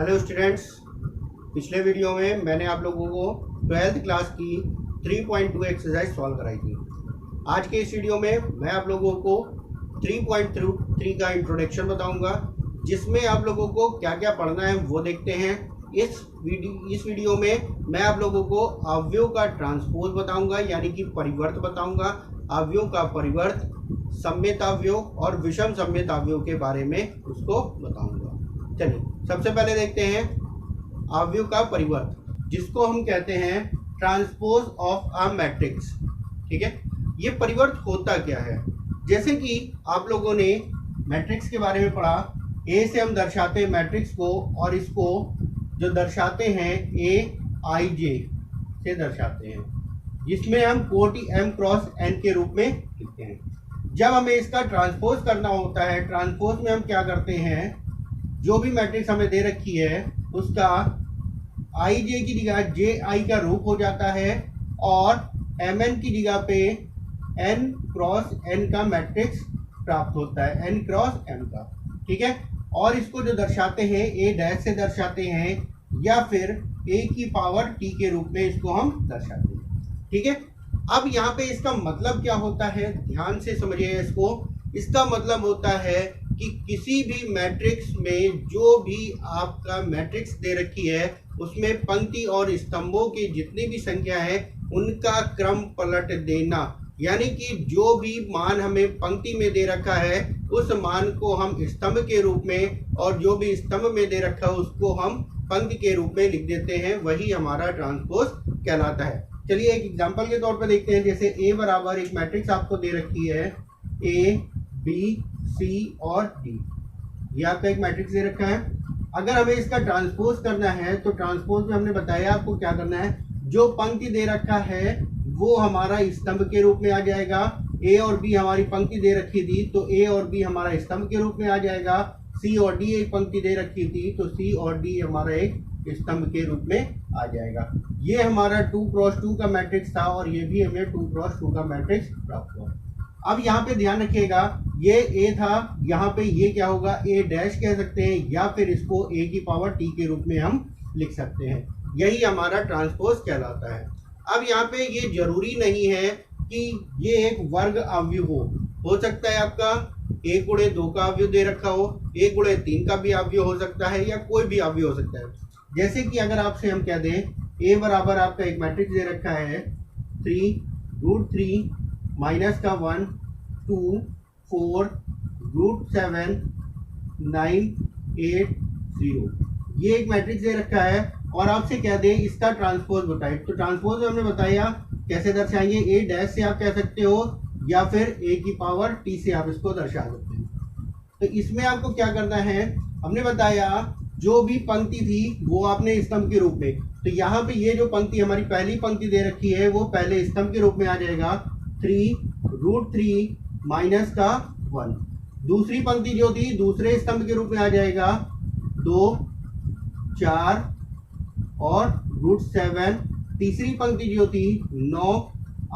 Hello students, पिछले video में मैंने आप लोगों को 12th क्लास की 3.2 एक्सरसाइज सॉल्व कराई थी। आज के इस वीडियो में मैं आप लोगों को 3.3 का इंट्रोडक्शन बताऊंगा, जिसमें आप लोगों को क्या क्या पढ़ना है वो देखते हैं। इस वीडियो में मैं आप लोगों को अवयव का ट्रांसपोज बताऊंगा, यानी कि परिवर्त बताऊंगा। अवयव का परिवर्त, सम्मितावयव और विषम सम्मितावयव के बारे में उसको बताऊंगा। चलिए सबसे पहले देखते हैं अवयव का परिवर्त, जिसको हम कहते हैं ट्रांसपोज ऑफ अ मैट्रिक्स। ठीक है, ये परिवर्त होता क्या है? जैसे कि आप लोगों ने मैट्रिक्स के बारे में पढ़ा, ए से हम दर्शाते हैं मैट्रिक्स को, और इसको जो दर्शाते हैं ए आई जे से दर्शाते हैं, जिसमें हम कोटि m क्रॉस n के रूप में लिखते हैं। जब हमें इसका ट्रांसपोज करना होता है, ट्रांसपोज में हम क्या करते हैं, जो भी मैट्रिक्स हमें दे रखी है उसका आई जे की जगह जे आई का रूप हो जाता है, और एम एन की जगह पे n क्रॉस n का मैट्रिक्स प्राप्त होता है, n क्रॉस m का। ठीक है, और इसको जो दर्शाते हैं a डैश से दर्शाते हैं, या फिर a की पावर t के रूप में इसको हम दर्शाते हैं। ठीक है, अब यहाँ पे इसका मतलब क्या होता है, ध्यान से समझिए इसको। इसका मतलब होता है कि किसी भी मैट्रिक्स में जो भी आपका मैट्रिक्स दे रखी है, उसमें पंक्ति और स्तंभों की जितनी भी संख्या है उनका क्रम पलट देना। यानी कि जो भी मान हमें पंक्ति में दे रखा है उस मान को हम स्तंभ के रूप में, और जो भी स्तंभ में दे रखा है उसको हम पंक्ति के रूप में लिख देते हैं। वही हमारा ट्रांसपोज कहलाता है। चलिए एक एग्जांपल के तौर पर देखते हैं। जैसे a बराबर एक मैट्रिक्स आपको दे रखी है, a b c और d, ये आपका एक मैट्रिक्स दे रखा है। अगर हमें इसका ट्रांसपोज करना है तो ट्रांसपोज में हमने बताया आपको क्या करना है। जो पंक्ति दे रखा है वो हमारा स्तंभ के रूप में आ जाएगा। a और b हमारी पंक्ति दे रखी थी तो a और b हमारा स्तंभ के रूप में आ जाएगा। c और d एक पंक्ति दे रखी थी तो c और d हमारा एक स्तंभ के रूप में आ जाएगा। ये हमारा 2 क्रॉस 2 का मैट्रिक्स था, और ये भी हमें 2 क्रॉस 2 का मैट्रिक्स प्राप्त हुआ। अब यहाँ पे ध्यान रखिएगा, ये a था, यहाँ पे ये क्या होगा, a डैश कह सकते हैं, या फिर इसको a की पावर t के रूप में हम लिख सकते हैं। यही हमारा ट्रांसपोज कहलाता है। अब यहाँ पे ये जरूरी नहीं है कि ये एक वर्ग अवयव हो सकता है आपका a गुणे 2 का अवयव दे रखा हो, a गुणे 3 का भी अवयव हो सकता है, या कोई भी अवयव हो सकता है। जैसे कि अगर आपसे हम कह दें a बराबर आपका एक मैट्रिक्स दे रखा है 3√3 माइनस का 1 2 4 √7 9 8 0, ये एक मैट्रिक्स दे रखा है, और आपसे कह दें इसका ट्रांसपोज बताएं। तो ट्रांसपोज में हमने बताया कैसे दर्शाएंगे, a डैश से आप कह सकते हो, या फिर a की पावर t से आप इसको दर्शा सकते हैं। तो इसमें आपको क्या करना है, हमने बताया जो भी पंक्ति थी वो आपने स्तंभ के रूप में, तो यहाँ पे ये जो पंक्ति हमारी पहली पंक्ति दे रखी है वो पहले स्तंभ के रूप में आ जाएगा 3√3 माइनस का 1। दूसरी पंक्ति जो थी दूसरे स्तंभ के रूप में आ जाएगा 2 4 और √7। तीसरी पंक्ति जो थी 9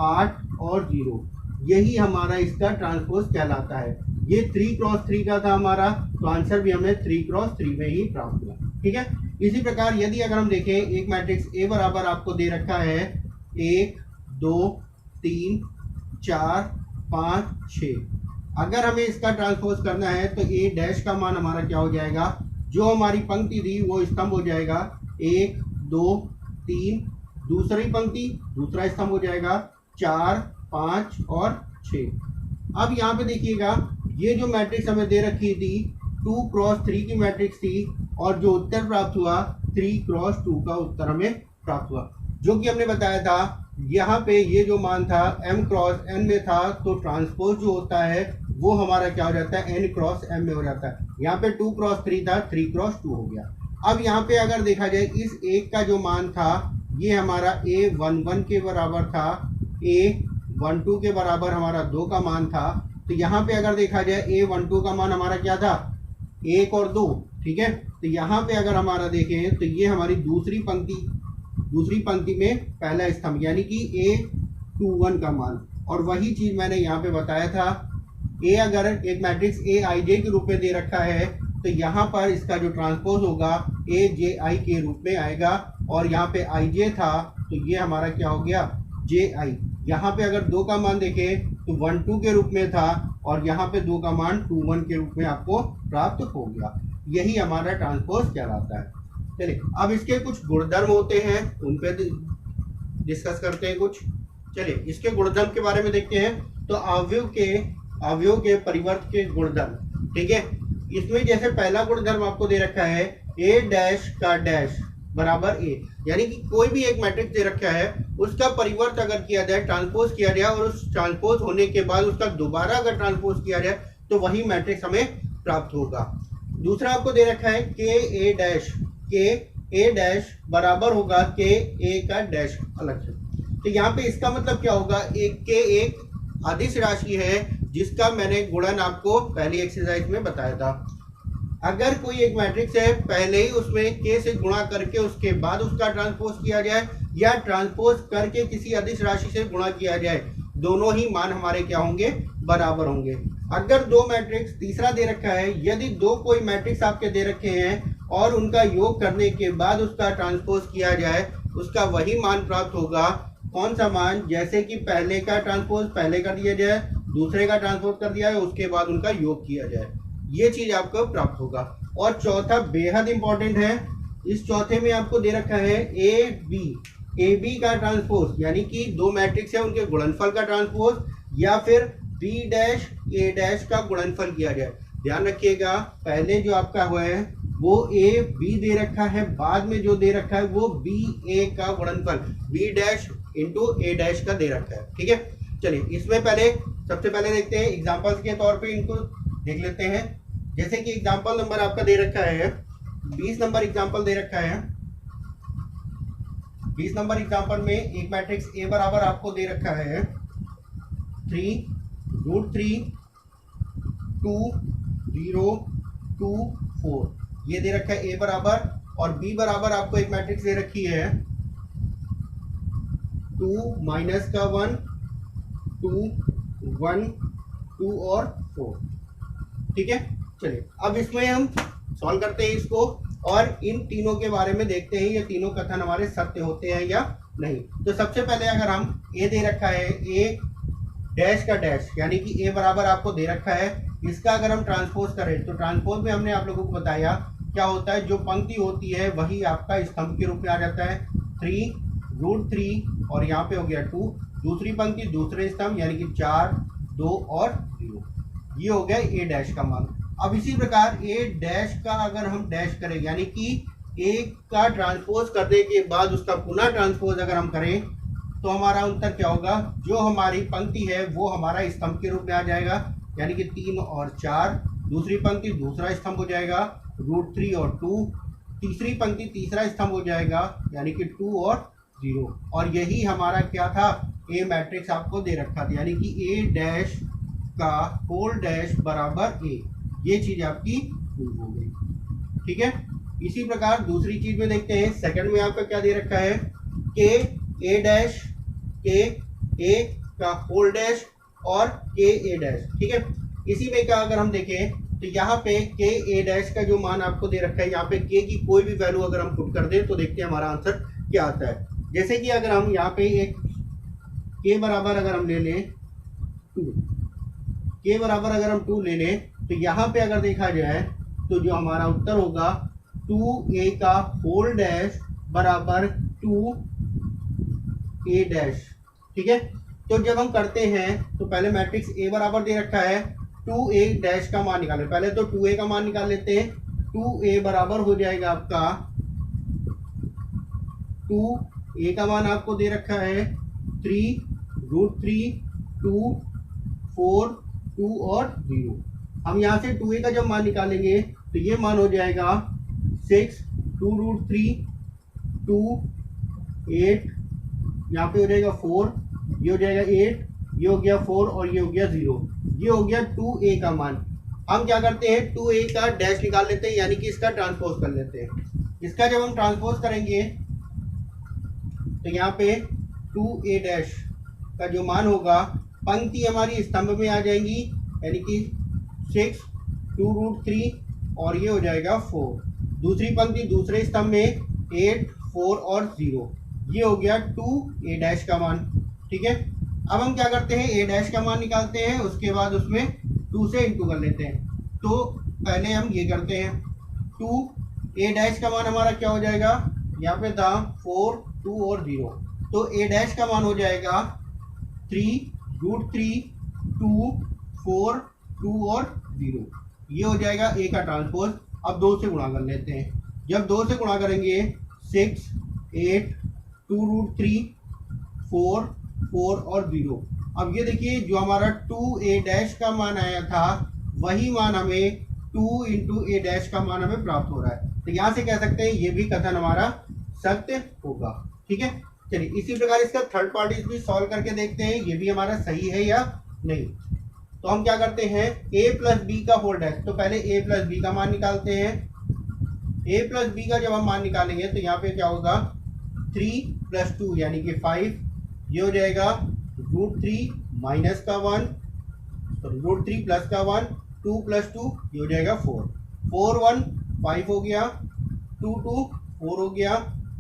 8 और 0। यही हमारा इसका ट्रांसपोज कहलाता है। ये 3 क्रॉस 3 का था हमारा, तो आंसर भी हमें 3 क्रॉस 3 में ही प्राप्त हुआ। ठीक है, इसी प्रकार यदि अगर हम देखें एक मैट्रिक्स a बराबर आपको दे रखा है 1 2 3 4 5 6, अगर हमें इसका ट्रांसपोज करना है तो a डैश का मान हमारा क्या हो जाएगा, जो हमारी पंक्ति थी वो स्तंभ हो जाएगा 1 2 3, दूसरी पंक्ति दूसरा स्तंभ हो जाएगा 4 5 और 6। अब यहाँ पे देखिएगा, ये जो मैट्रिक्स हमें दे रखी थी 2 क्रॉस 3 की मैट्रिक्स थी, और जो उत्तर प्राप्त हुआ 3 क्रॉस 2 का उत्तर हमें प्राप्त हुआ। जो कि हमने बताया था यहाँ पे ये जो मान था m क्रॉस n में था, तो ट्रांसपोज जो होता है वो हमारा क्या हो जाता है, n क्रॉस m में हो जाता है। यहाँ पे 2 क्रॉस 3 था, 3 क्रॉस 2 हो गया। अब यहाँ पे अगर देखा जाए इस एक का जो मान था ये हमारा a11 के बराबर था, a12 के बराबर हमारा 2 का मान था। तो यहाँ पे अगर देखा जाए a12 का मान हमारा क्या था, 1 और 2। ठीक है, तो यहाँ पे अगर हमारा देखें तो ये हमारी दूसरी पंक्ति में पहला स्तंभ, यानी कि a21 का मान। और वही चीज मैंने यहाँ पे बताया था, a अगर एक मैट्रिक्स a i j के रूप में दे रखा है तो यहाँ पर इसका जो ट्रांसपोज होगा ए जे आई के रूप में आएगा, और यहाँ पे आई जे था तो ये हमारा क्या हो गया जे आई। यहाँ पे अगर 2 का मान देखें तो 1 2 के रूप में था, और यहाँ पे 2 का मान 2 1 के रूप में आपको प्राप्त हो गया। यही हमारा ट्रांसपोज कहलाता है। चलिए अब इसके कुछ गुणधर्म होते हैं, उन पे डिस्कस करते हैं कुछ। चलिए इसके गुणधर्म के बारे में देखते हैं। तो अवयव के परिवर्त के गुणधर्म, ठीक है। इसमें जैसे पहला गुणधर्म आपको दे रखा है ए डैश का डैश बराबर ए, यानी कि कोई भी एक मैट्रिक्स दे रखा है उसका परिवर्त अगर किया जाए, ट्रांसपोज किया जाए, और उस ट्रांसपोज होने के बाद उसका दोबारा अगर ट्रांसपोज किया जाए तो वही मैट्रिक्स हमें प्राप्त होगा। दूसरा आपको दे रखा है के ए डैश बराबर होगा के ए का डैश अलग से। तो यहाँ पे इसका मतलब क्या होगा, एक अदिश राशि है जिसका मैंने गुणन आपको पहली एक्सरसाइज में बताया था। अगर कोई एक मैट्रिक्स है, पहले ही उसमें के से गुणा करके उसके बाद उसका ट्रांसपोज किया जाए, या ट्रांसपोज करके किसी अदिश राशि से गुणा किया जाए, दोनों ही मान हमारे क्या होंगे, बराबर होंगे। अगर 2 मैट्रिक्स, तीसरा दे रखा है, यदि 2 कोई मैट्रिक्स आपके दे रखे हैं और उनका योग करने के बाद उसका ट्रांसपोज किया जाए, उसका वही मान प्राप्त होगा। कौन सा मान, जैसे कि पहले का ट्रांसपोज पहले कर दिया जाए, दूसरे का ट्रांसपोज कर दिया है, उसके बाद उनका योग किया जाए, ये चीज आपको प्राप्त होगा। और चौथा बेहद इंपॉर्टेंट है, इस चौथे में आपको दे रखा है ए बी का ट्रांसपोज, यानी कि 2 मैट्रिक्स है उनके गुणनफल का ट्रांसपोज, या फिर बी डैश ए डैश का गुणनफल किया जाए। ध्यान रखिएगा, पहले जो आपका हुआ है वो ए बी दे रखा है, बाद में जो दे रखा है वो बी ए का गुणनफल बी डैश इंटू ए डैश का दे रखा है, ठीक है। चलिए इसमें सबसे पहले देखते हैं एग्जांपल्स के तौर पे, इनको देख लेते हैं। जैसे कि एग्जांपल नंबर आपका दे रखा है 20 नंबर एग्जांपल दे रखा है। 20 नंबर एग्जांपल में एक मैट्रिक्स ए बराबर आपको दे रखा है 3√3 2 0 2 4, ये दे रखा है ए बराबर। और बी बराबर आपको एक मैट्रिक्स दे रखी है 2 -1 2 1 2 और 4, ठीक है। चलिए अब इसमें हम सॉल्व करते हैं इसको, और इन तीनों के बारे में देखते हैं ये तीनों कथन हमारे सत्य होते हैं या नहीं। तो सबसे पहले अगर हम ए दे रखा है ए डैश का डैश, यानी कि ए बराबर आपको दे रखा है, इसका अगर हम ट्रांसपोज करें तो ट्रांसपोज में हमने आप लोगों को बताया क्या होता है, जो पंक्ति होती है वही आपका स्तंभ के रूप में आ जाता है। 3√3 और यहाँ पे हो गया 2, दूसरी पंक्ति दूसरे स्तंभ, यानी कि 4 2 और 0, ये हो गया ए डैश का मान। अब इसी प्रकार ए डैश का अगर हम डैश करें, यानी कि ए का ट्रांसपोज करने के बाद उसका पुनः ट्रांसपोज अगर हम करें तो हमारा उत्तर क्या होगा, जो हमारी पंक्ति है वो हमारा स्तंभ के रूप में आ जाएगा, यानी कि 3 और 4, दूसरी पंक्ति दूसरा स्तंभ हो जाएगा √3 और 2, तीसरी पंक्ति तीसरा स्तंभ हो जाएगा, यानी कि 2 और 0। और यही हमारा क्या था, ए मैट्रिक्स आपको दे रखा था, यानी कि ए डैश का होल डैश बराबर ए, ये चीज आपकी प्रूव हो गई, ठीक है। इसी प्रकार दूसरी चीज में देखते हैं। सेकंड में आपका क्या दे रखा है के ए डैश के ए का होल डैश और के ए डैश, ठीक है। इसी में क्या अगर हम देखें तो यहाँ पे के ए डैश का जो मान आपको दे रखा है, यहाँ पे के की कोई भी वैल्यू अगर हम पुट कर दें तो देखते हैं हमारा आंसर क्या आता है। जैसे कि अगर हम यहाँ पे एक के बराबर अगर हम ले लें 2, के बराबर अगर हम 2 ले लें तो यहाँ पे अगर देखा जाए तो जो हमारा उत्तर होगा 2a का होल डैश बराबर 2a डैश, ठीक है। तो जब हम करते हैं तो पहले मैट्रिक्स ए बराबर दे रखा है 2a डैश का मान निकालें, पहले तो 2a का मान निकाल लेते हैं। 2a बराबर हो जाएगा आपका 2a का मान आपको दे रखा है 3√3 2 4 2 और 0। हम यहाँ से 2a का जब मान निकालेंगे तो ये मान हो जाएगा 6 2√3 2 8, यहाँ पे हो जाएगा 4, ये हो जाएगा 8, ये हो गया 4 और ये हो गया 0, ये हो गया 2a का मान। हम क्या करते हैं 2a का डैश निकाल लेते हैं, यानी कि इसका ट्रांसपोज कर लेते हैं। इसका जब हम ट्रांसपोज करेंगे तो यहाँ पे 2a डैश का जो मान होगा, पंक्ति हमारी स्तंभ में आ जाएंगी, यानी कि 6 2√3 और ये हो जाएगा 4। दूसरी पंक्ति दूसरे स्तंभ में 8, 4 और 0, ये हो गया 2a डैश का मान। ठीक है, अब हम क्या करते हैं, a डैश का मान निकालते हैं, उसके बाद उसमें 2 से इंटू कर लेते हैं। तो पहले हम ये करते हैं, 2a डैश का मान हमारा क्या हो जाएगा, यहाँ पे था 4, 2 और 0, तो a डैश का मान हो जाएगा 3√3, 2, 4, 2 और 0, ये हो जाएगा a का ट्रांसपोज। अब 2 से गुणा कर लेते हैं, जब 2 से गुणा करेंगे 6, 8, 2√3, 4, 4 और 0। अब ये देखिए जो हमारा 2a डैश का मान आया था वही मान हमें 2 इंटू a डैश का मान हमें प्राप्त हो रहा है। तो यहाँ से कह सकते हैं ये भी कथन हमारा सत्य होगा। ठीक है, चलिए इसी प्रकार इसका थर्ड पार्ट भी सॉल्व करके देखते हैं ये भी हमारा सही है या नहीं। तो हम क्या करते हैं, a प्लस बी का होल डैश, तो पहले a प्लस बी का मान निकालते हैं। a प्लस बी का जब हम मान निकालेंगे तो यहाँ पे क्या होगा, 3 + 2 यानी कि 5, ये हो जाएगा √3 माइनस का 1, √3 प्लस का 1, 2 + 2 ये हो जाएगा 4, 4 1 5 हो गया, 2 2 4 हो गया,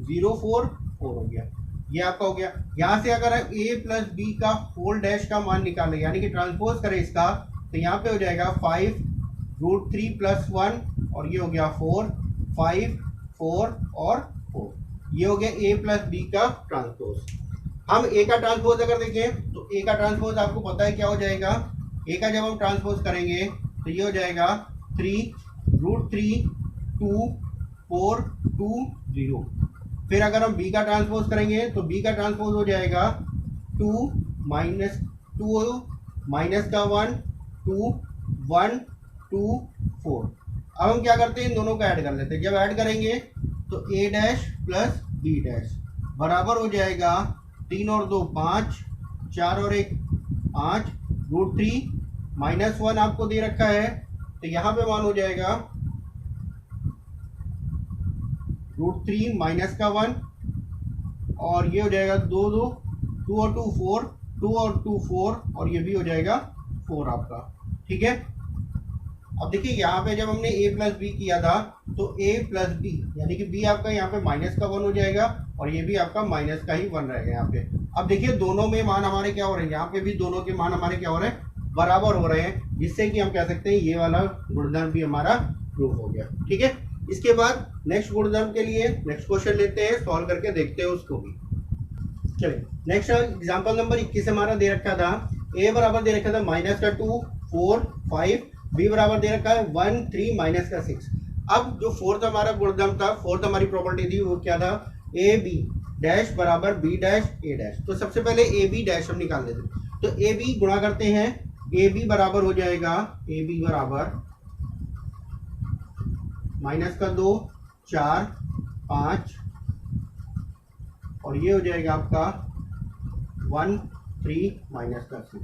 0 4 4 हो गया, ये आपका हो गया। यहाँ से अगर a प्लस बी का होल डैश का मान निकालें यानी कि ट्रांसपोज करें इसका, तो यहाँ पे हो जाएगा 5 √3 + 1 और ये हो गया 4, 5 4 और 4, ये हो गया a प्लस बी का ट्रांसपोज। हम a का ट्रांसपोज अगर देखें तो a का ट्रांसपोज आपको पता है क्या हो जाएगा, a का जब हम ट्रांसपोज करेंगे तो ये हो जाएगा 3√3, 2, 4, 2, 0। फिर अगर हम b का ट्रांसपोज करेंगे तो b का ट्रांसपोज हो जाएगा 2 माइनस का 1, 2, 1, 2, 4। अब हम क्या करते हैं, इन दोनों को ऐड कर लेते हैं। जब ऐड करेंगे तो a dash plus b dash बराबर हो जाएगा 3 और 2 5, 4 और 1 5, √3 माइनस 1 आपको दे रखा है, तो यहाँ पे मान हो जाएगा √3 माइनस का 1 और ये हो जाएगा 2 और 2 4, 2 और 2 4 और ये भी हो जाएगा 4 आपका। ठीक है, अब देखिए यहाँ पे जब हमने a प्लस बी किया था तो a प्लस बी यानी कि b आपका यहाँ पे माइनस का 1 हो जाएगा और ये भी आपका माइनस का ही 1 रहेगा यहाँ पे। अब देखिए दोनों में मान हमारे क्या हो रहे हैं, यहाँ पे भी दोनों के मान हमारे क्या हो रहे हैं, बराबर हो रहे हैं, जिससे कि हम कह सकते हैं ये वाला गुणधर्म भी हमारा प्रूव हो गया। ठीक है, इसके बाद नेक्स्ट गुणधर्म के लिए नेक्स्ट क्वेश्चन लेते हैं, सॉल्व करके देखते हैं उसको भी। चलिए नेक्स्ट एग्जांपल नंबर 21 हमारा दे रखा था, a बराबर दे रखा था माइनस का 2, 4, 5, b बराबर दे रखा है 1, 3 माइनस का 6। अब जो फोर्थ हमारा गुणधर्म था, फोर्थ हमारी प्रॉपर्टी थी, वो क्या था, a b डैश बराबर b डैश a डैश। तो सबसे पहले a b डैश हम निकाल लेते हैं, तो a b गुणा करते हैं, a b बराबर हो जाएगा a b बराबर माइनस का 2, 4, 5 और ये हो जाएगा आपका 1, 3 माइनस का 6।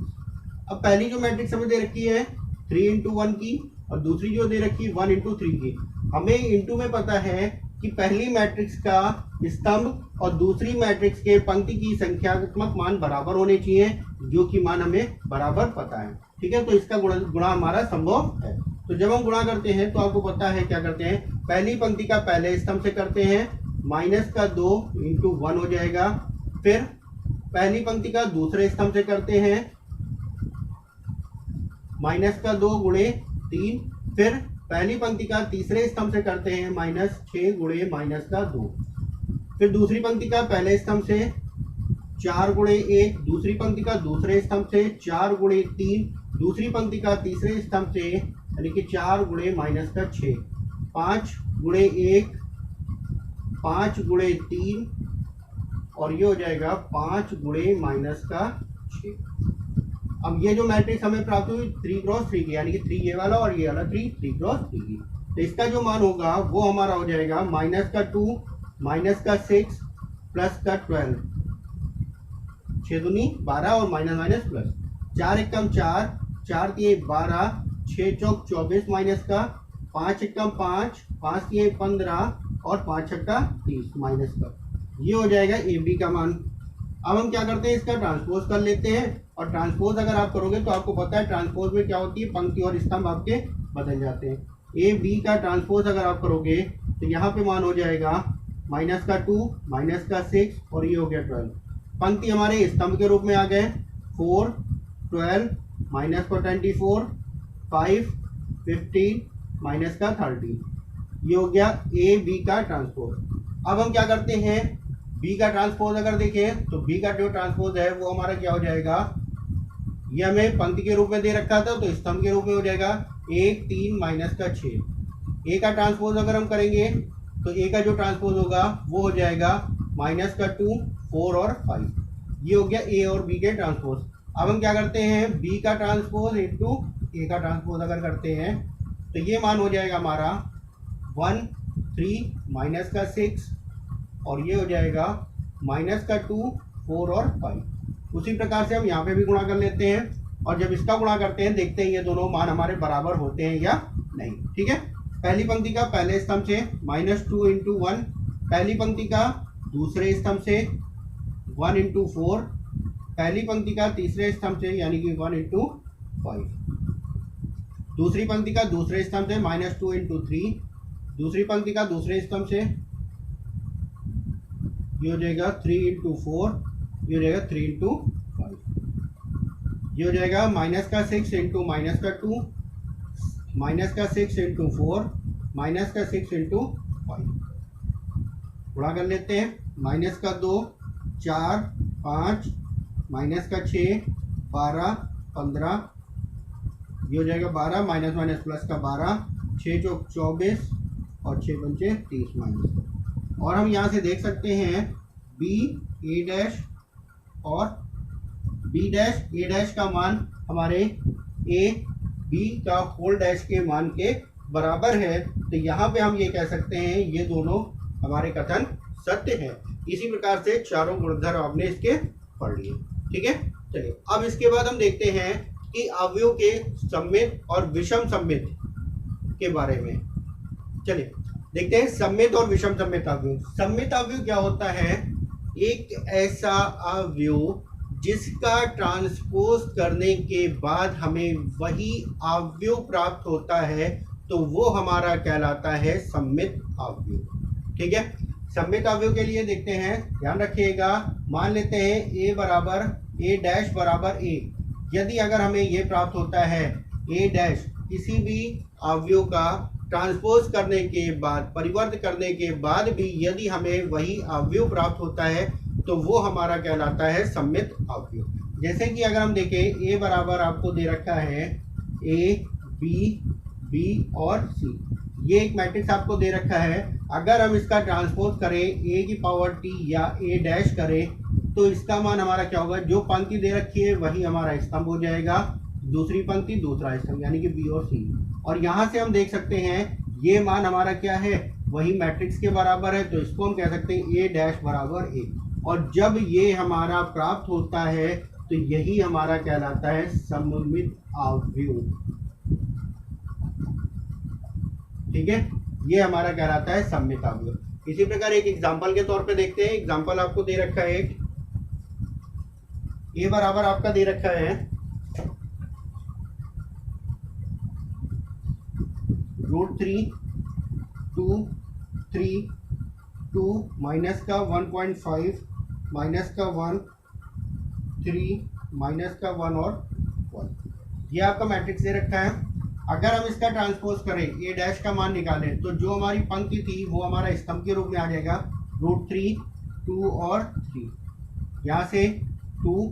अब पहली जो मैट्रिक्स हमें दे रखी है 3 × 1 की और दूसरी जो दे रखी है 1 × 3 की। हमें इंटू में पता है कि पहली मैट्रिक्स का स्तंभ और दूसरी मैट्रिक्स के पंक्ति की संख्यात्मक मान बराबर होने चाहिए, जो कि मान हमें बराबर पता है। ठीक है, तो इसका गुणा हमारा संभव है। तो जब हम गुणा करते हैं तो आपको पता है क्या करते हैं, पहली पंक्ति का पहले स्तंभ से करते हैं, माइनस का 2 × 1 हो जाएगा। फिर पहली पंक्ति का दूसरे स्तंभ से करते हैं, माइनस का 2 × 3। फिर पहली पंक्ति का तीसरे स्तंभ से करते हैं, -6 × माइनस का 2। फिर दूसरी पंक्ति का पहले स्तंभ से 4 × 1, दूसरी पंक्ति का दूसरे स्तंभ से 4 × 3, दूसरी पंक्ति का तीसरे स्तंभ से यानी कि 4 × माइनस का 6, 5 × 1, 5 × 3 और ये हो जाएगा 5 × माइनस का 6। अब ये जो मैट्रिक्स हमें प्राप्त हुई 3 × 3 की, यानी कि 3 ये वाला और ये वाला 3 × 3 की। तो इसका जो मान होगा वो हमारा हो जाएगा -2 माइनस का 6 प्लस का 12, 6 दूनी 12 और माइनस माइनस प्लस, 4 एकम 4, 4 3 12, 6 चौक 24 माइनस का, 5 एकम 5, 5 3 15 और 5 छक्का 30 माइनस का, ये हो जाएगा ए बी का मान। अब हम क्या करते हैं, इसका ट्रांसपोज कर लेते हैं। और ट्रांसपोज अगर आप करोगे तो आपको पता है ट्रांसपोज में क्या होती है, पंक्ति और स्तंभ आपके बदल जाते हैं। ए बी का ट्रांसपोज अगर आप करोगे तो यहाँ पे मान हो जाएगा -2 -6 और ये हो गया 12। पंक्ति हमारे स्तंभ के रूप में आ गए 4 12 -24 5 15 -13। ये हो गया ए बी का ट्रांसपोज। अब हम क्या करते हैं, बी का ट्रांसपोज अगर देखें तो बी का जो ट्रांसपोज है वो हमारा क्या हो जाएगा, ये हमें पंक्ति के रूप में दे रखा था तो स्तंभ के रूप में हो जाएगा 1 3 -6। ए का ट्रांसपोज अगर हम करेंगे तो ए का जो ट्रांसपोज होगा वो हो जाएगा -2 4 और 5। ये हो गया ए और बी के ट्रांसपोज। अब हम क्या करते हैं, बी का ट्रांसपोज इंटू ए का ट्रांसपोज अगर करते हैं तो ये मान हो जाएगा हमारा 1 3 -6 और ये हो जाएगा -2 4 और 5। उसी प्रकार से हम यहाँ पे भी गुणा कर लेते हैं और जब इसका गुणा करते हैं देखते हैं ये दोनों मान हमारे बराबर होते हैं या नहीं। ठीक है, पहली पंक्ति का पहले स्तंभ से -2 × 1, पहली पंक्ति का दूसरे स्तंभ से 1 × 4, पहली पंक्ति का तीसरे स्तंभ से यानी कि 1 × 5, दूसरी पंक्ति का दूसरे स्तंभ से -2 × 3, दूसरी पंक्ति का दूसरे स्तंभ से ये हो जाएगा 3 × 4, ये हो जाएगा 3 × 5, ये हो जाएगा -6 × -2, -6 × 4, -6 × 5। गुणा कर लेते हैं, -2 4 5 -6 12 15, ये हो जाएगा 12 -12 6 × 24 और 6 × 5 30 और हम यहाँ से देख सकते हैं बी ए डैश और बी डैश ए डैश का मान हमारे ए बी का होल डैश के मान के बराबर है। तो यहाँ पे हम ये कह सकते हैं ये दोनों हमारे कथन सत्य हैं। इसी प्रकार से चारों गुणधर्म आपने इसके पढ़ लिए। ठीक है, चलिए अब इसके बाद हम देखते हैं कि अवयव के सममित और विषम सममित के बारे में। चलिए देखते हैं सममित और विषम सममित अवयव। सममित अवयव क्या होता है, एक ऐसा अवयव जिसका ट्रांसपोज करने के बाद हमें वही अवयव प्राप्त होता है तो वो हमारा कहलाता है सममित अवयव। ठीक है, सममित अवयव के लिए देखते हैं, ध्यान रखिएगा, मान लेते हैं a बराबर a डैश बराबर a। यदि अगर हमें ये प्राप्त होता है a डैश किसी भी अवयव का ट्रांसपोज करने के बाद परिवर्त करने के बाद भी यदि हमें वही अवयव प्राप्त होता है तो वो हमारा कहलाता है सममित अवयव। जैसे कि अगर हम देखें a बराबर आपको दे रखा है a b b और c, ये एक मैट्रिक्स आपको दे रखा है। अगर हम इसका ट्रांसपोज करें a की पावर t या a डैश करें तो इसका मान हमारा क्या होगा, जो पंक्ति दे रखी है वही हमारा स्तंभ हो जाएगा, दूसरी पंक्ति दूसरा स्तंभ यानी कि b और c। और यहाँ से हम देख सकते हैं ये मान हमारा क्या है, वही मैट्रिक्स के बराबर है, तो इसको हम कह सकते हैं a डैश बराबर a। और जब ये हमारा प्राप्त होता है तो यही हमारा कहलाता है सममित अवयव। ठीक है, ये हमारा कहलाता है सममित अवयव। इसी प्रकार एक एग्जांपल के तौर पे देखते हैं। एग्जांपल आपको दे रखा है, एक a बराबर आपका दे रखा है √3 2 3 2 माइनस का 1.5 माइनस का 1 3 माइनस का 1 और 1, ये आपका मैट्रिक्स दे रखा है। अगर हम इसका ट्रांसपोज करें a डैश का मान निकालें तो जो हमारी पंक्ति थी वो हमारा स्तंभ के रूप में आ जाएगा √3 2 और 3, यहाँ से 2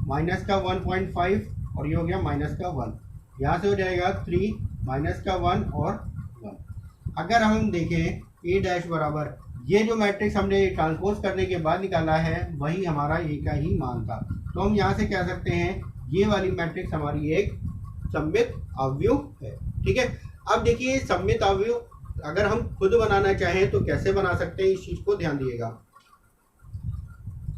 माइनस का 1.5 और ये हो गया माइनस का 1, यहाँ से हो जाएगा 3 माइनस का 1 और 1। अगर हम देखें a डैश बराबर ये जो मैट्रिक्स हमने ट्रांसपोज करने के बाद निकाला है वही हमारा a का ही मान था, तो हम यहाँ से कह सकते हैं ये वाली मैट्रिक्स हमारी एक सममित अवयव है। ठीक है, अब देखिए सममित अवयव अगर हम खुद बनाना चाहें तो कैसे बना सकते हैं, इस चीज को ध्यान दिएगा।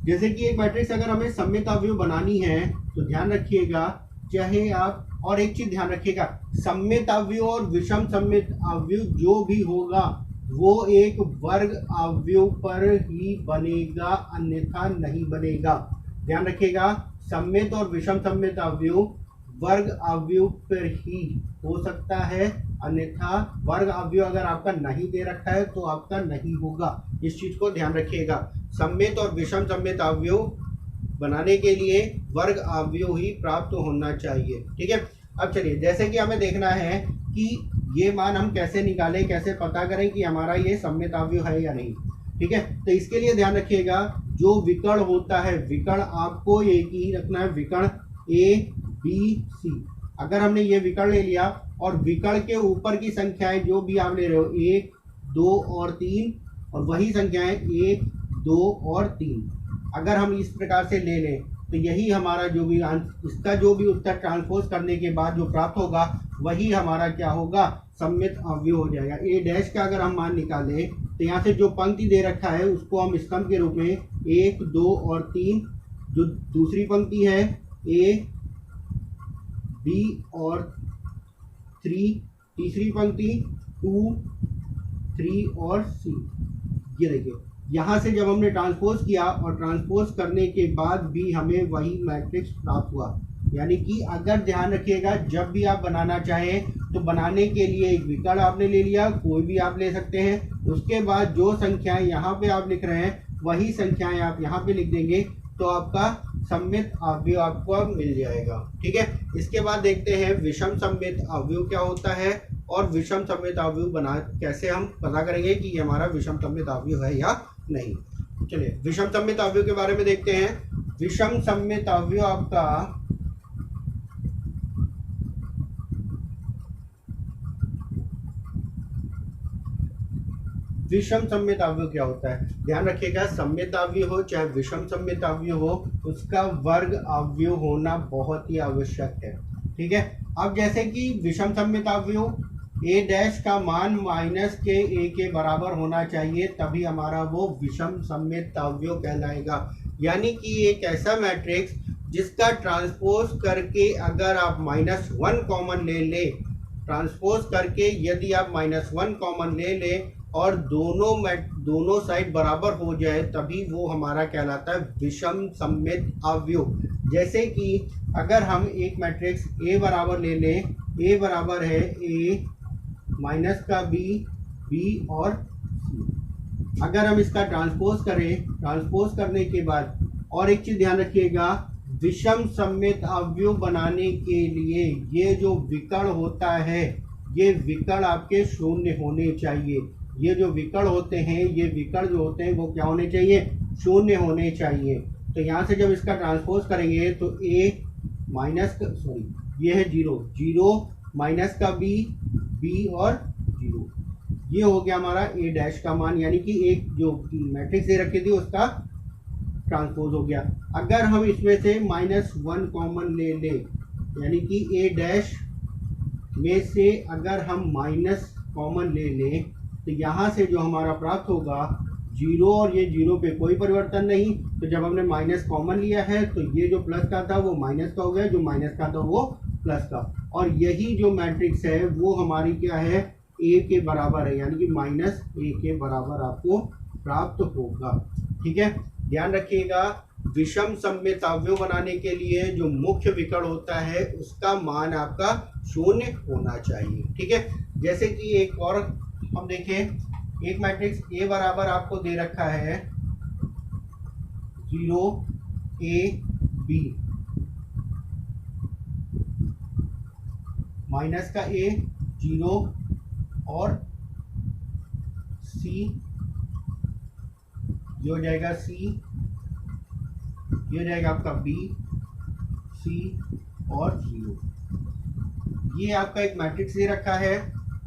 जैसे कि एक मैट्रिक्स अगर हमें सममित अवयव बनानी है तो ध्यान रखिएगा, चाहे आप, और एक चीज ध्यान रखिएगा, सममित अवयव और विषम सममित अवयव जो भी होगा वो एक वर्ग अवयव पर ही बनेगा, अन्यथा नहीं बनेगा। ध्यान रखिएगा, सममित और विषम सममित अवयव वर्ग अवयव पर ही हो सकता है, अन्यथा वर्ग अवयव अगर आपका नहीं दे रखा है तो आपका नहीं होगा। इस चीज को ध्यान रखिएगा। सममित और विषम सममित अवयव बनाने के लिए वर्ग अवयव ही प्राप्त होना चाहिए। ठीक है, अब चलिए, जैसे कि हमें देखना है कि ये मान हम कैसे निकालें, कैसे पता करें कि हमारा ये सममित अवयव है या नहीं। ठीक है, तो इसके लिए ध्यान रखिएगा, जो विकर्ण होता है, विकर्ण आपको एक ही रखना है, विकर्ण ए बी सी। अगर हमने ये विकर्ण ले लिया और विकर्ण के ऊपर की संख्याएं जो भी आप ले रहे हो 1, 2 और 3, और वही संख्याएं 1, 2 और 3 अगर हम इस प्रकार से ले लें तो यही हमारा जो भी इसका जो भी उत्तर ट्रांसपोज करने के बाद जो प्राप्त होगा वही हमारा क्या होगा, सममित अवयव हो जाएगा। ए डैश का अगर हम मान निकालें तो यहाँ से जो पंक्ति दे रखा है उसको हम स्तंभ के रूप में 1, 2 और 3, जो दूसरी पंक्ति है ए बी और 3, तीसरी पंक्ति 2, 3 और सी। ये देखिए, यहाँ से जब हमने ट्रांसपोज किया और ट्रांसपोज करने के बाद भी हमें वही मैट्रिक्स प्राप्त हुआ। यानी कि अगर ध्यान रखिएगा, जब भी आप बनाना चाहें तो बनाने के लिए एक विकर्ण आपने ले लिया, कोई भी आप ले सकते हैं, उसके बाद जो संख्याएं यहाँ पे आप लिख रहे हैं वही संख्याएं आप यहाँ पे लिख देंगे तो आपका सममित अवयव आपको मिल जाएगा। ठीक है, इसके बाद देखते हैं विषम सममित अवयव क्या होता है और विषम सममित अवयव बना कैसे हम पता करेंगे कि ये हमारा विषम सममित अवयव है या नहीं। चलिए विषम सममित अवयव के बारे में देखते हैं। विषम सममित अवयव आपका विषम सममित अवयव क्या होता है, ध्यान रखिएगा, सममित अवयव हो चाहे विषम सममित अवयव हो, उसका वर्ग अवयव होना बहुत ही आवश्यक है। ठीक है, अब जैसे कि विषम सममित अवयव ए डैश का मान माइनस के ए के बराबर होना चाहिए, तभी हमारा वो विषम सममित अवयव कहलाएगा। यानी कि एक ऐसा मैट्रिक्स जिसका ट्रांसपोज करके अगर आप -1 कॉमन ले ले, ट्रांसपोज करके यदि आप -1 कॉमन ले ले और दोनों साइड बराबर हो जाए तभी वो हमारा कहलाता है विषम सममित अवयव। जैसे कि अगर हम एक मैट्रिक्स ए बराबर ले लें, ए बराबर है ए माइनस का बी, बी और सी। अगर हम इसका ट्रांसपोज करें, ट्रांसपोज करने के बाद, और एक चीज ध्यान रखिएगा, विषम सममित अवयव बनाने के लिए ये जो विकर्ण होता है, ये विकर्ण आपके शून्य होने चाहिए। ये जो विकर्ण होते हैं, ये विकर्ण जो होते हैं वो क्या होने चाहिए, शून्य होने चाहिए। तो यहाँ से जब इसका ट्रांसपोज करेंगे तो ए माइनस का ये है 0, 0 माइनस का बी, बी और 0, ये हो गया हमारा ए डैश का मान। यानी कि एक जो मैट्रिक्स दे रखी थी उसका ट्रांसपोज हो गया। अगर हम इसमें से -1 कॉमन ले ले, यानी कि ए डैश में से अगर हम माइनस कॉमन ले लें तो यहाँ से जो हमारा प्राप्त होगा 0, और ये 0 पे कोई परिवर्तन नहीं। तो जब हमने माइनस कॉमन लिया है तो ये जो प्लस का था वो माइनस का हो गया, जो माइनस का था वो प्लस का, और यही जो मैट्रिक्स है वो हमारी क्या है, ए के बराबर है। यानी कि -a के बराबर आपको प्राप्त होगा। ठीक है, ध्यान रखिएगा, विषम सममित अवयव बनाने के लिए जो मुख्य विकर्ण होता है उसका मान आपका शून्य होना चाहिए। ठीक है, जैसे कि एक और हम देखें, एक मैट्रिक्स ए बराबर आपको दे रखा है 0 a b, माइनस का a 0 और c, ये हो जाएगा c, ये हो जाएगा आपका b, c और 0। ये आपका एक मैट्रिक्स दे रखा है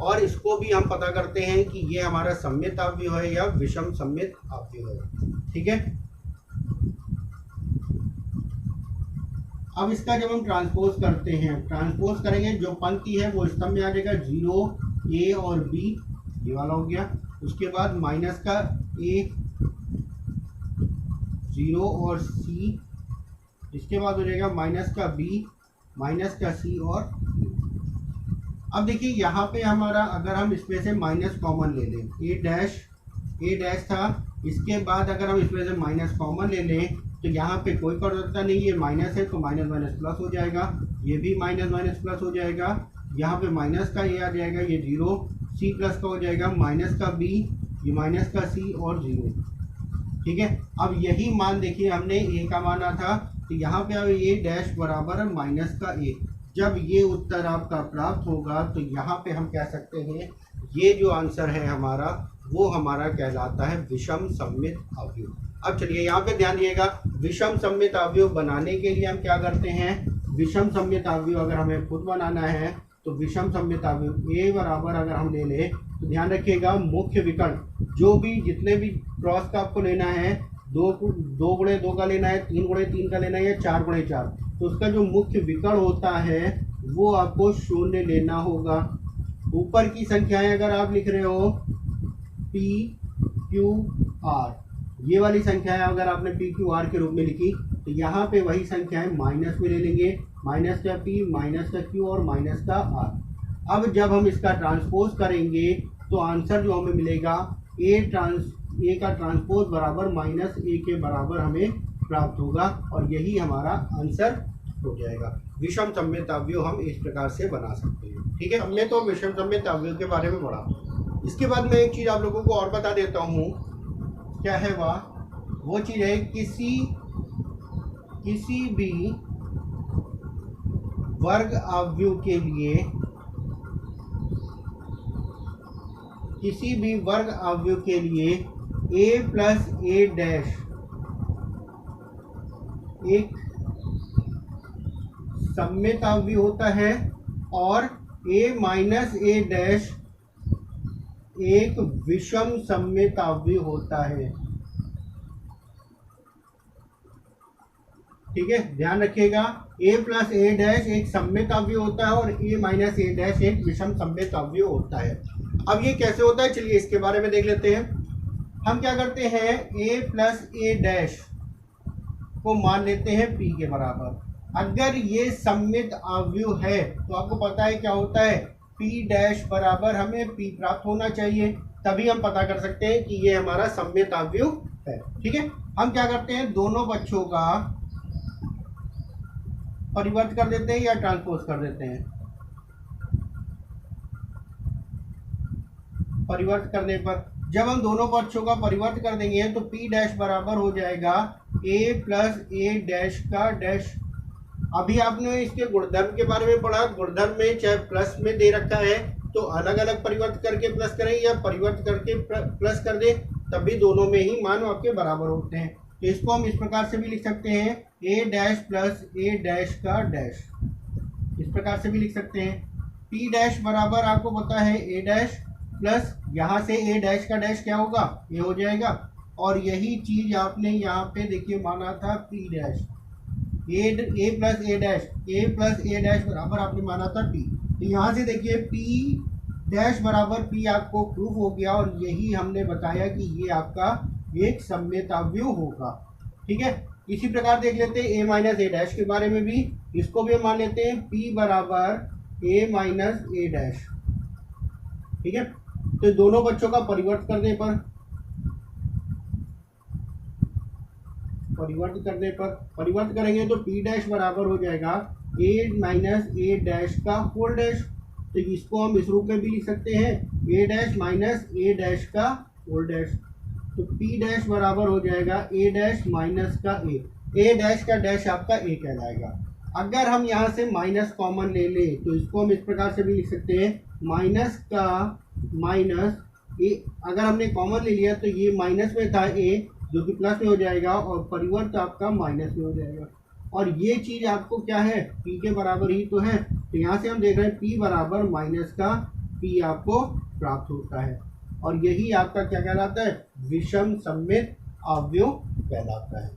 और इसको भी हम पता करते हैं कि ये हमारा सममित अवयव है या विषम सममित अवयव है। ठीक है, अब इसका जब हम ट्रांसपोज करते हैं, ट्रांसपोज करेंगे, जो पंक्ति है वो स्तंभ में आ जाएगा, 0 a और b, ये वाला हो गया। उसके बाद माइनस का a, 0 और c, इसके बाद हो जाएगा माइनस का b, माइनस का c और b। अब देखिए यहाँ पे हमारा, अगर हम इसमें से माइनस कॉमन ले लें, ए डैश था, इसके बाद अगर हम इसमें से माइनस कॉमन ले लें तो यहाँ पे कोई परिवर्तन नहीं, ये माइनस है तो माइनस माइनस प्लस हो जाएगा, ये भी माइनस माइनस प्लस हो जाएगा, यहाँ पे माइनस का ए आ जाएगा, ये जीरो, सी प्लस का हो जाएगा, माइनस का बी, ये माइनस का सी और जीरो। ठीक है, अब यही मान देखिए हमने ए का माना था, तो यहाँ पे अब ए डैश बराबर माइनस का ए। जब ये उत्तर आपका प्राप्त होगा तो यहाँ पे हम कह सकते हैं ये जो आंसर है हमारा वो हमारा कहलाता है विषम सममित अवयव। अब चलिए यहाँ पे ध्यान दिएगा, विषम सममित अवयव बनाने के लिए हम क्या करते हैं, विषम सममित अवयव अगर हमें खुद बनाना है तो विषम सममित अवयव ए बराबर अगर हम ले लें तो ध्यान रखिएगा मुख्य विकर्ण जो भी जितने भी क्रॉस का आपको लेना है, दो गुणे दो का लेना है, 3 गुणे 3 का लेना है या 4 गुणे 4, तो उसका जो मुख्य विकर्ण होता है वो आपको 0 लेना होगा। ऊपर की संख्याएं अगर आप लिख रहे हो पी क्यू आर, ये वाली संख्याएं अगर आपने पी क्यू आर के रूप में लिखी तो यहाँ पे वही संख्याएं माइनस में ले लेंगे, माइनस का पी, माइनस का क्यू और माइनस का आर। अब जब हम इसका ट्रांसपोज करेंगे तो आंसर जो हमें मिलेगा ए का ट्रांसपोज बराबर माइनस ए के बराबर हमें प्राप्त होगा और यही हमारा आंसर हो जाएगा। विषम सममित अवयव हम इस प्रकार से बना सकते हैं। ठीक है, हमने तो विषम सममित अवयव के बारे में पढ़ा। इसके बाद मैं एक चीज़ आप लोगों को और बता देता हूँ, क्या है वो चीज़ है किसी भी वर्ग अवयव के लिए, किसी भी वर्ग अवयव के लिए a प्लस ए डैश एक सममित अवयव होता है और a माइनस ए डैश एक विषम सममित अवयव होता है। ठीक है, ध्यान रखिएगा, a प्लस ए डैश एक सममित अवयव होता है और a माइनस ए डैश एक विषम सममित अवयव होता है। अब ये कैसे होता है, चलिए इसके बारे में देख लेते हैं। हम क्या करते हैं, a प्लस ए डैश को मान लेते हैं p के बराबर। अगर ये सममित अवयव है तो आपको पता है क्या होता है, p डैश बराबर हमें p प्राप्त होना चाहिए, तभी हम पता कर सकते हैं कि ये हमारा सममित अवयव है। ठीक है, हम क्या करते हैं, दोनों पक्षों का परिवर्त कर देते हैं या ट्रांसपोज कर देते हैं। परिवर्त करने पर जब हम दोनों पक्षों का परिवर्त कर देंगे तो p डैश बराबर हो जाएगा a प्लस ए डैश का डैश। अभी आपने इसके गुणधर्म के बारे में पढ़ा, गुणधर्म में चाहे प्लस में दे रखा है तो अलग अलग परिवर्त करके प्लस करें या परिवर्त करके प्लस कर दें, तभी दोनों में ही मान आपके बराबर होते हैं। तो इसको हम इस प्रकार से भी लिख सकते हैं, a dash plus A dash का डैश, इस प्रकार से भी लिख सकते हैं। p डैश बराबर आपको पता है a डैश प्लस यहाँ से ए डैश का डैश क्या होगा, ये हो जाएगा, और यही चीज आपने यहाँ पे देखिए माना था p डैश, ए प्लस ए डैश बराबर आपने माना था p। तो यहाँ से देखिए p डैश बराबर p आपको प्रूफ हो गया और यही हमने बताया कि ये आपका एक सममित अवयव होगा। ठीक है, इसी प्रकार देख लेते हैं a माइनस ए डैश के बारे में भी, इसको भी मान लेते हैं p बराबर a माइनस ए डैश। ठीक है, तो दोनों बच्चों का परिवर्त परिवर्त करेंगे तो p डैश बराबर हो जाएगा a माइनस ए डैश का होल डैश। तो इसको हम इस रूप में भी लिख सकते हैं, a dash minus A dash का होल डैश। तो p डैश बराबर हो जाएगा a डैश माइनस का a डैश का डैश आपका a कहलाएगा। अगर हम यहाँ से माइनस कॉमन ले लें तो इसको हम इस प्रकार से भी लिख सकते हैं, माइनस का माइनस ए, अगर हमने कॉमन ले लिया तो ये माइनस में था a जो कि प्लस में हो जाएगा और परिवर्त आपका माइनस में हो जाएगा, और ये चीज आपको क्या है, p के बराबर ही तो है। तो यहाँ से हम देख रहे हैं p बराबर माइनस का p आपको प्राप्त होता है और यही आपका क्या कहलाता है, विषम सममित अवयव कहलाता है।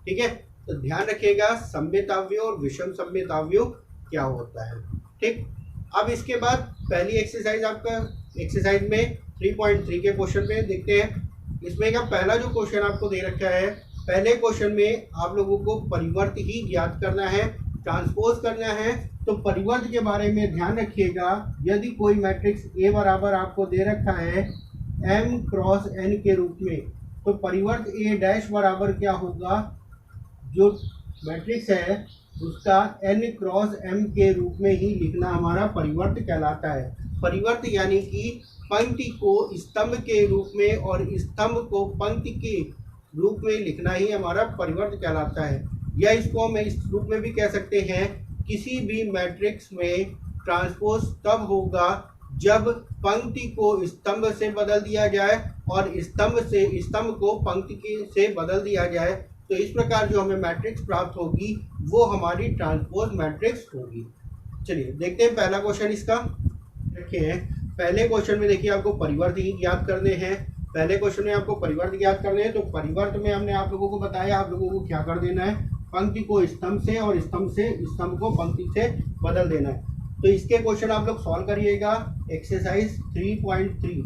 ठीक है, तो ध्यान रखिएगा सममित अवयव और विषम सममित अवयव क्या होता है। ठीक, अब इसके बाद पहली एक्सरसाइज आपका एक्सरसाइज में 3.3 के क्वेश्चन में देखते हैं। इसमें का पहला जो क्वेश्चन आपको दे रखा है, पहले क्वेश्चन में आप लोगों को परिवर्त ही ज्ञात करना है, ट्रांसपोज करना है। तो परिवर्त के बारे में ध्यान रखिएगा, यदि कोई मैट्रिक्स A बराबर आपको दे रखा है m क्रॉस n के रूप में, तो परिवर्त A डैश बराबर क्या होगा, जो मैट्रिक्स है उसका n क्रॉस m के रूप में ही लिखना हमारा परिवर्त कहलाता है। परिवर्त यानी कि पंक्ति को स्तंभ के रूप में और स्तंभ को पंक्ति के रूप में लिखना ही हमारा परिवर्त कहलाता है। या इसको हम इस रूप में भी कह सकते हैं, किसी भी मैट्रिक्स में ट्रांसपोज तब होगा जब पंक्ति को स्तंभ से बदल दिया जाए और स्तंभ को पंक्ति से बदल दिया जाए। तो इस प्रकार जो हमें मैट्रिक्स प्राप्त होगी वो हमारी ट्रांसपोज मैट्रिक्स होगी। चलिए देखते हैं पहला क्वेश्चन इसका। देखिए पहले क्वेश्चन में देखिए आपको परिवर्त ही ज्ञात करने हैं। पहले क्वेश्चन में आपको परिवर्त ज्ञात करने हैं। तो परिवर्त में हमने आप लोगों को बताया आप लोगों को क्या कर देना है, पंक्ति को स्तंभ से और स्तंभ को पंक्ति से बदल देना है। तो इसके क्वेश्चन आप लोग सॉल्व करिएगा। एक्सरसाइज 3.3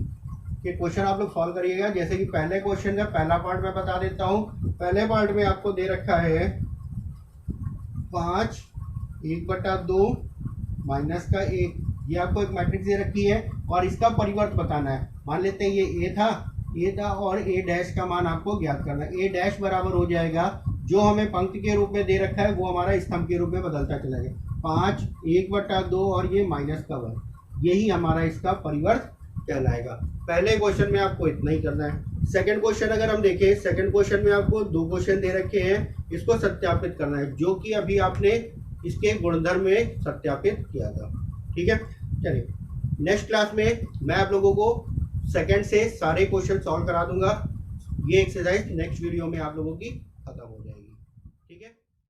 के क्वेश्चन आप लोग सॉल्व करिएगा। जैसे कि पहले क्वेश्चन का पहला पार्ट मैं बता देता हूँ। पहले पार्ट में आपको दे रखा है 5 1/2 माइनस का 1, ये आपको एक मैट्रिक्स दे रखी है और इसका परिवर्त बताना है। मान लेते हैं ये ए था और ए डैश का मान आपको ज्ञात करना है। ए डैश बराबर हो जाएगा जो हमें पंक्ति के रूप में दे रखा है वो हमारा स्तंभ के रूप में बदलता चला जाएगा। 5 1/2 और ये माइनस का 1, यही हमारा इसका परिवर्त कहलाएगा। पहले क्वेश्चन में आपको इतना ही करना है। सेकंड क्वेश्चन अगर हम देखें, सेकंड क्वेश्चन में आपको 2 क्वेश्चन दे रखे हैं, इसको सत्यापित करना है जो कि अभी आपने इसके गुणधर्म में सत्यापित किया था। ठीक है, चलिए नेक्स्ट क्लास में मैं आप लोगों को सेकंड से सारे क्वेश्चन सॉल्व करा दूंगा। ये एक्सरसाइज नेक्स्ट वीडियो में आप लोगों की